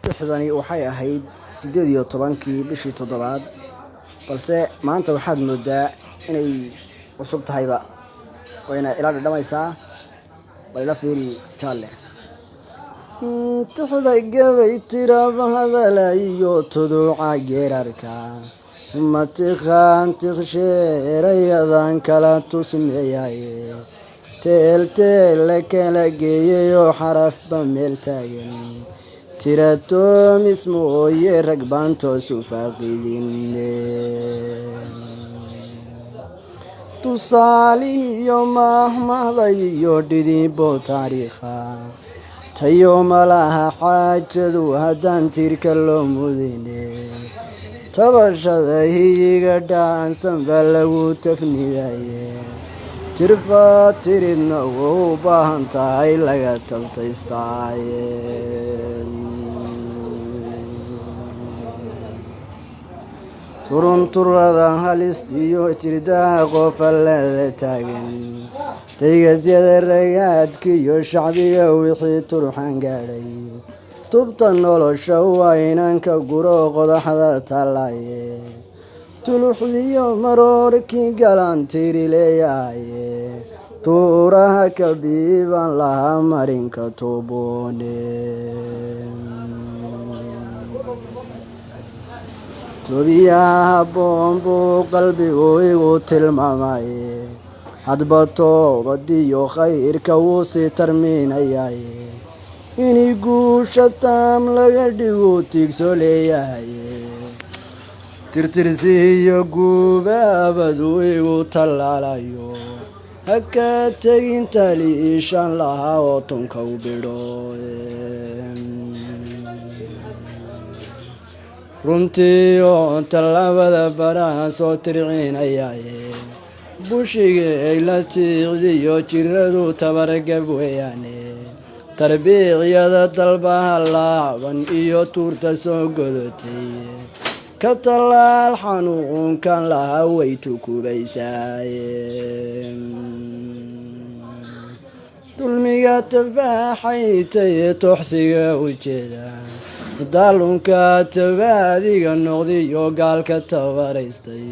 tixdani waxay ahayd 18-kii bishii toddobaad balse maanta waxaad moodaa inay cusub tahayba wayna ila dhadhamaysaa wayla fiiri jaalle tixda gabay tiraba hadalayo tuduuca geerarka matiqaan tiqsheerayadan kala tusmeeyaye teel kala geeyayo xarafba meel taagan tiratom ismooye rag baan toosu faaqidin tusaalihiyo mahmahdayo dhidhibo taariikha tayo malaha xaajadu haddaan tiirka loo mudine tabashada hiyiga dhaansan baa lagu tafnidaye tirfa tiridna wou u baahan tahay laga tabtaystaaye turunturada halistiyo tirdaha qofallada taagan daygasyada ragaadkiyo shacbiga wixii turxan gaadhay tubta nolosha waa inanka guro qodaxda taalaye tuluxdiyo maroorkii galaan tiri leeyahaye tuuraha kabiibaan lahaa marinka tuuboone tobiyaha boonbuu qalbigu igu tilmaamaye hadba toobadiyo khayrka wuu sii tarmiinayaye inii guusha taam laga dhigu tiigso leeyahaye tirtirsiiyo guubaabadu igu tallaalayo haka tegin taliishan lahaa oo tunka u bidho runtii oo tallaabada baraha soo tircinayaye bushigay la tiicdiyo jiradu tabargab weeyaane tarbiicyada dalbaha laaban iyo tuurta soo godotay ka tallaal xanuunkan lahaa way tukubaysaaye dulmiga tafaaxaytaye tooxsiga ujeeda daalunka tabaadiga noqdiyo gaalka tabaraystay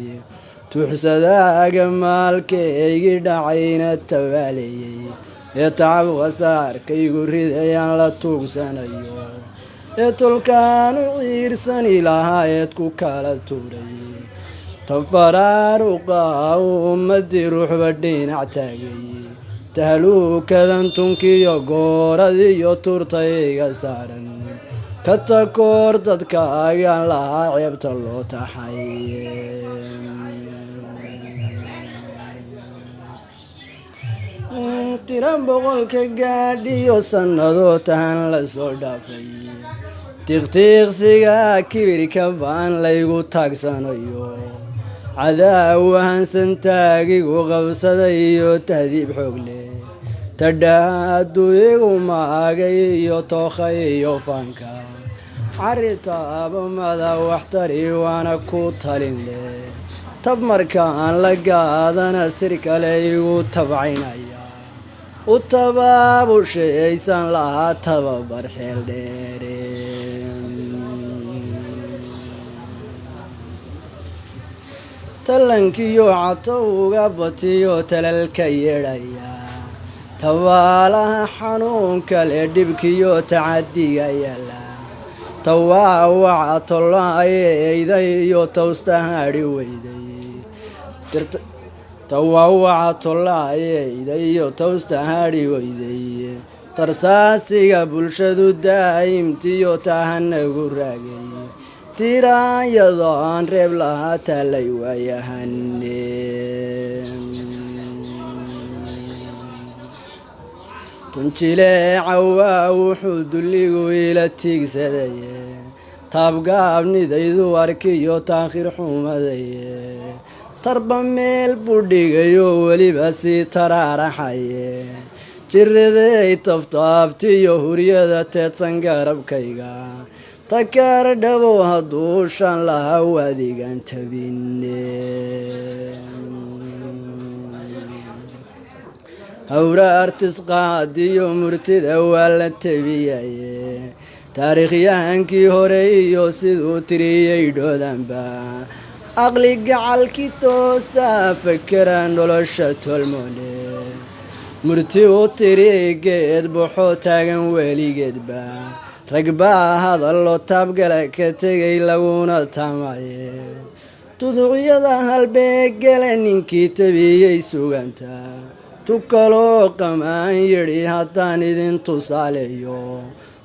tuuxsadaaga maalkaygii dhacayna tabaalayay ee tacab khasaarkaygu ridayaan la tuugsanayo ee tolkaanu ciirsani lahaa eed ku kala tuuray tafaraaruqa ummadii ruuxba dhinac taagay tahluukadan tunkiyo gooradiyo turtayga saaran ka takoor dadka agaan lahaa ceebta loo taxaye tiran boqolka gaadhiyo sannadoo tahan la soo dhaafay tiqtiiqsiga kibirka baan laygu taagsanayo cadaawahan santaagigu qabsaday iyo tahdiib xoog leh tadhaadu igu maagay iyo tookhay iyo fanka caritaabamada waxtari waana ku talin leh tab markaan la gaadana sir kale igu tabcaynaya u tabaabushaysan lahaa tababar xeel dheere talankiyo catowga batiyo talalka yeedhaya tabaalaha xanuunka leh dhibkiyo tacadiga yaala tawaawaca tolaayeyda iyo tawsta hadhi weyday tawaawaca tolaayeyda iyo tawsta hadhi weyday tarsaasiga bulshadu daa'imtiyo tahanagu raagay tiraanyadoo aan reeb lahaa taalay waayahane tunjileeca waa wuxuu dulligu ila tiigsadaye taabgaabnidaydu arkiyo taakhiir xumadaye tarba meel buu dhigayo weliba sii taraaraxaye jiriday taftaabtiyo huryada teedsan garabkayga takaar dhabow hadduu shan lahaa waadigan tabine hawraartis qaadiyo murtida waa la tabiyaye taariikhyahankii hore iyo siduu tiriyey dhoodanba aqli gacalkii toosaa fakera nolosha tolmoone murti u tiri geed buuxoo taagan weligeedba rag baa hadallo taabgala ka tegay laguna tamaye tuducyada halbeegale ninkii tabiyey suganta tu kaloo qamaan yidhi haddaan idin tusaaleeyo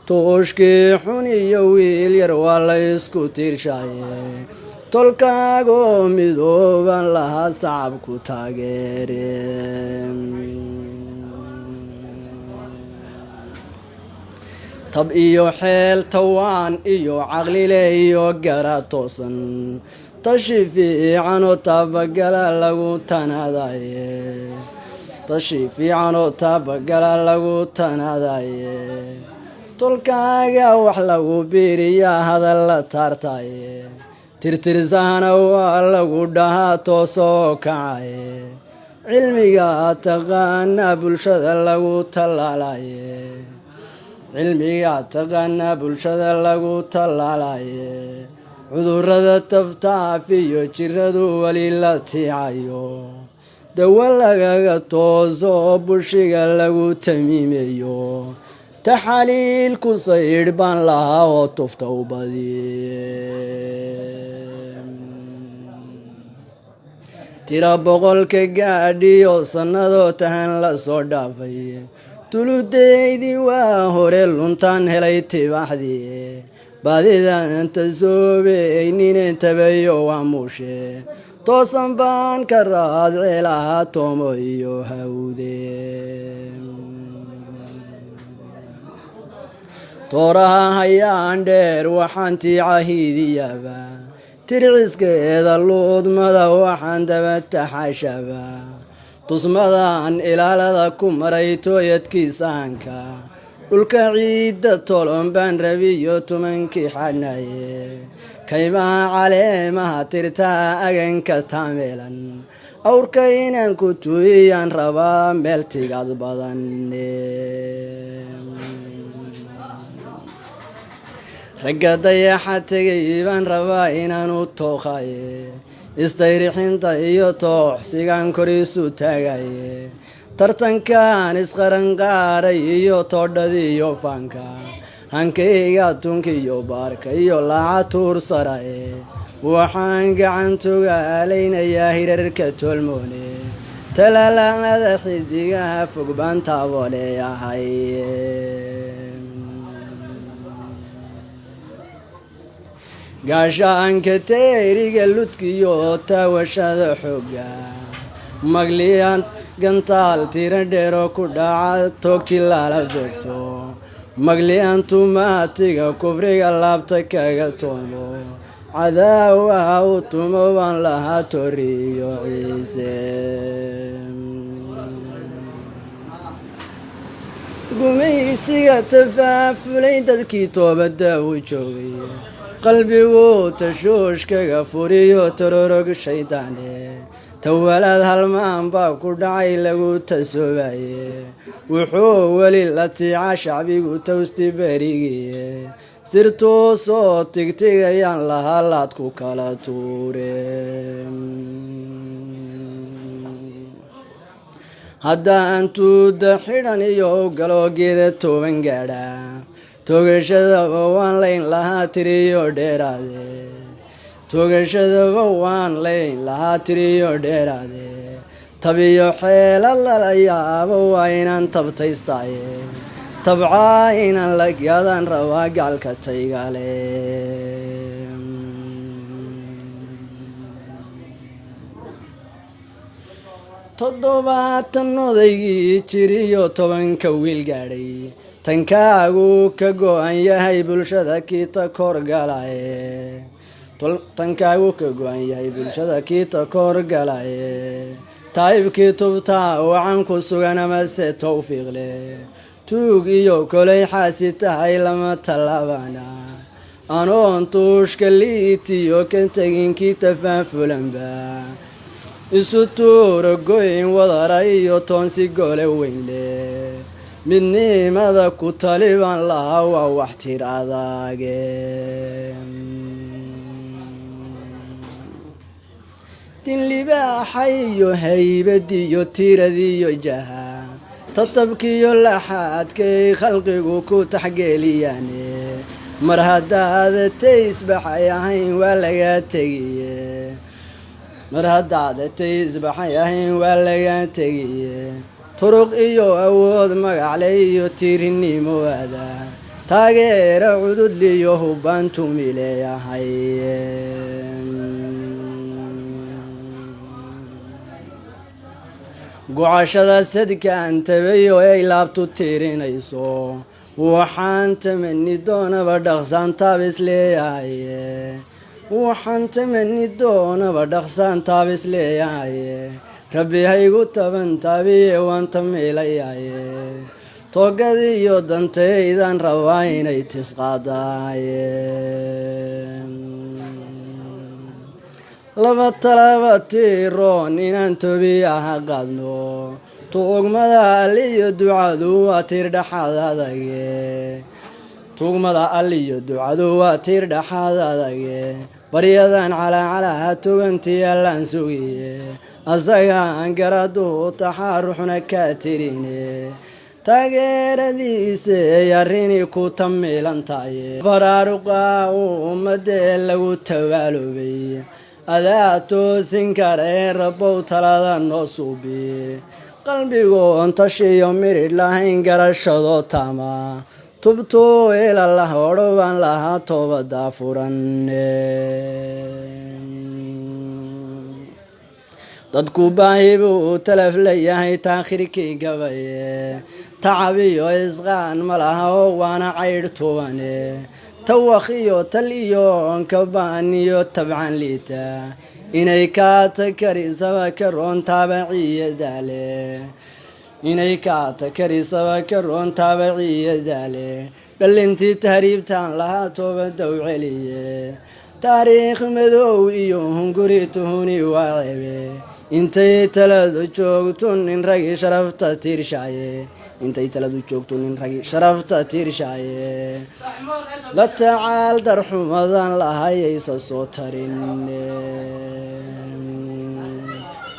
tooshkii xun iyo wiil yar waa la isku tiirshaye tolkaagoo midooban lahaa sacabku taageereen tab iyo xeel tawaan iyo caqlile iyo gara toosan tashi fiicanoo taabagala lagu tanadaye tashi fiicanoo taabagala lagu tanadaye tolkaaga wax lagu biiriyaa hadal la taartaye tirtirsahana waa lagu dhahaa toosoo kacaye cilmiga taqaana bulshada lagu tallaalaye cilmiga taqaana bulshada lagu tallaalaye cudurrada taftaaf iyo jiradu weli la tiicayo dawa lagaga tooso bulshiga lagu tamiimeeyo taxaliil ku saydh baan lahaa oo tufta u badiye tira boqolka gaadhiyo sannadoo tahan la soo dhaafay tuludaydii waa hore luntaan helay tibaaxdii baadidan tasoobeyninen tabayo waa muushe toosan baan ka raadci lahaa toomo iyo hawde tooraha hayaan dheer waxaan tiicahiidiyaba tirciskeeda luudmada waxaan daba taxashaba tusmadan ilaalada ku maray tooyadkiisaanka dhulka ciidda tolon baan rabiyo tumankii xadhnaye kaymaha caleemaha tirtaa aganka taameelan awrka inaan ku tuuyaan rabaa meel tigad badane ragga dayaxa tegay baan rabaa inaan u tooqaye istayrixinta iyo tooxsigaan koriisu taagaye tartankan isqaranqaaray iyo toodhadii iyo faanka hankayga tunka iyo baarka iyo laaca tuursarae waxaan gacantogaalaynayaa hirarka tolmoone talaalaalada xidigaha fog baan taaboleeyahay gaashaanka tayriga ludkiyo taawashada xooga magliyan gantaal tira dheero ku dhaca toogti lala beegto magliyan tumaatiga kufriga laabta kaga toomo cadaawaha u tumo baan lahaa toriyo ciise gumaysiga tafaafulay dadkii toobadda u joogay qalbigu tashuushkaga furiyo tororog shaydaane tawalaad halmaan baa ku dhacay lagu tasoobaye wuxuu weli la tiica shacbigu tawsti berigiye sirtuu soo tigtigayaan lahaa laad ku kala tuureen haddaan tuuda xidhan iyo galoogeeda tooban gaadha toogashadaba waan layn lahaa tiriyo dheeraade toogashadaba waan layn lahaa tiriyo dheeraade tabiyo xeela lala yaabo waa inaan tabtaystaye tabcaa inaan la gaadaan rabaa gaalka taygale toddobaatan odaygii jiriyo 10 wiil gaadhay tankaagu ka go'an yahay bulshada kiita korgalaye tankaagu ka go'an yahay bulshada kiita korgalaye taybkii tubtaa wacan ku sugan amase tawfiiq leh tuug iyo kolay xaasi tahay lama talaabana anoon tuushka liitiyo kan teginkii tafaafulanba isu tuuro goyn wadara iyo toonsi gole weynle midnimada ku taliban lahaa waa wax tir adaage tin libaaxayo haybadiyo tiradiyo jaha tatabkiyo laxaadkay khalqigu ku taxgeeliyaane mar haddaad taysbaxay ahayn waa laga tegiye mar haddaad taysbaxay ahayn waa laga tegiye turuq iyo awood magacle iyo tirinimo ada taageera cududliyo hubbantu mileeyahay gocashada sadkaan tabayo ay laabtu tirinayso waxaan tamani doonaba dhaqsaan taabis leeyahay waxaan tamani doonaba dhaqsaan taabis leeyahay rabbi haygu taban taabiye waan tamiilayahay toogadiyo dantaydan rabaa inay tisqaadaaye laba talaba tiroon inaan tobiyaha qaadno tuugmada alliyo ducadu waa tir dhaxaad adage tuugmada alliyo ducadu waa tir dhaxaad adage baryadan calaacalaha tugantii allaan sugiye asagaan garaduhu taxaaruxna ka tirine taageeradiisa ay arrini ku tamiilan tahay faraaruqa ummadee lagu tawaaloobay adaa toosin karee rabbow talada noo suubi qalbigoon tashiyo miridh lahayn garashado tama tubtuu ilalah odhobaan lahaa toobada furan dadku baahi buu talaf leeyahay taakhirkii gabaye tacabiyo isqaan ma laha oo waana caydh tubane tawakhiyo tal iyo onkabaan iyo tabcan liita inay kaata karisaba ka roon taabaciyadaale inay kaata karisaba ka roon taabaciyadaale dhalintii tahriibtaan lahaa toobada u celiye taariikh madow iyo hunguri tuhuni waa cebe intay taladu joogto nin ragi sharafta tiirshaye intay taladu joogto nin ragi sharafta tiirshaye la tacaal darxumadan lahayaysa soo tarin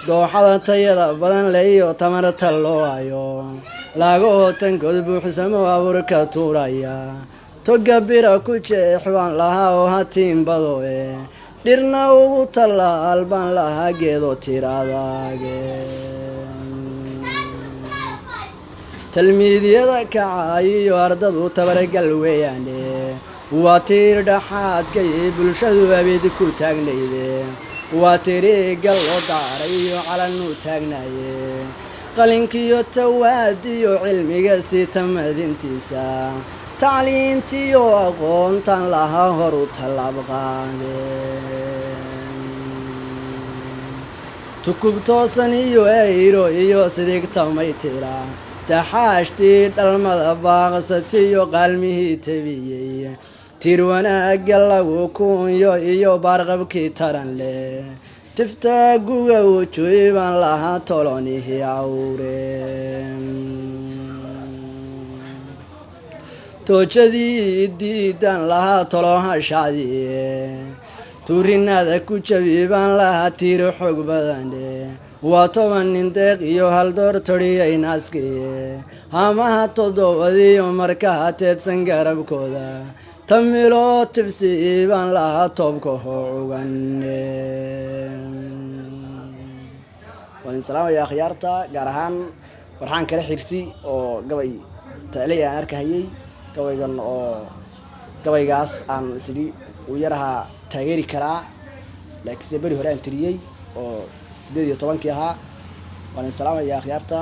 dooxada tayada badan leeyo tamarta loo hayo laagoo tankood buuxsamo abuurka tuuraya toga bira ku jeex baan lahaa oo hatiinbadoe dhirna ugu tallaal baan lahaa geedo tiraadaage talmiidyada kacaayiyo ardadu tabargal weeyaane waa tiir dhaxaadkay bulshadu abid ku taagnayde waa tirigal loo daaray iyo calanuu taagnaye qalinkiyo tawaadiyo cilmiga si tamadintiisa tacliintiyo aqoontan lahaa horu tallaab qaadeen tukub toosan iyo eyro iyo sidigtamay tira taxaashtii dhalmada baaqsatiyo qaalmihii tabiyey tir wanaagga lagu kunyo iyo baarqabkii taran leh tiftaaguga wujuy baan lahaa tolonihii awreen toojadii diidan lahaa tolohashadiye tuurinada ku jabi baan lahaa tiiro xoog badane waa 10 nin deeq iyo hal door toriyay naaskiye hamaha todobadiyo markaa teedsan garabkooda tamilo tibsi baan lahaa toobka hoougane waan salaam ya khiyaarta gaar ahaan farxaan kala xirsi oo gabay taalay aan arkayay gabaygan oo gabaygaas aan sidii u yaraha taageeri karaa laakiin bari hore aan tiriyay oo 18 ahaa waan salaam ya khiyaarta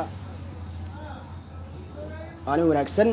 ani wanaagsan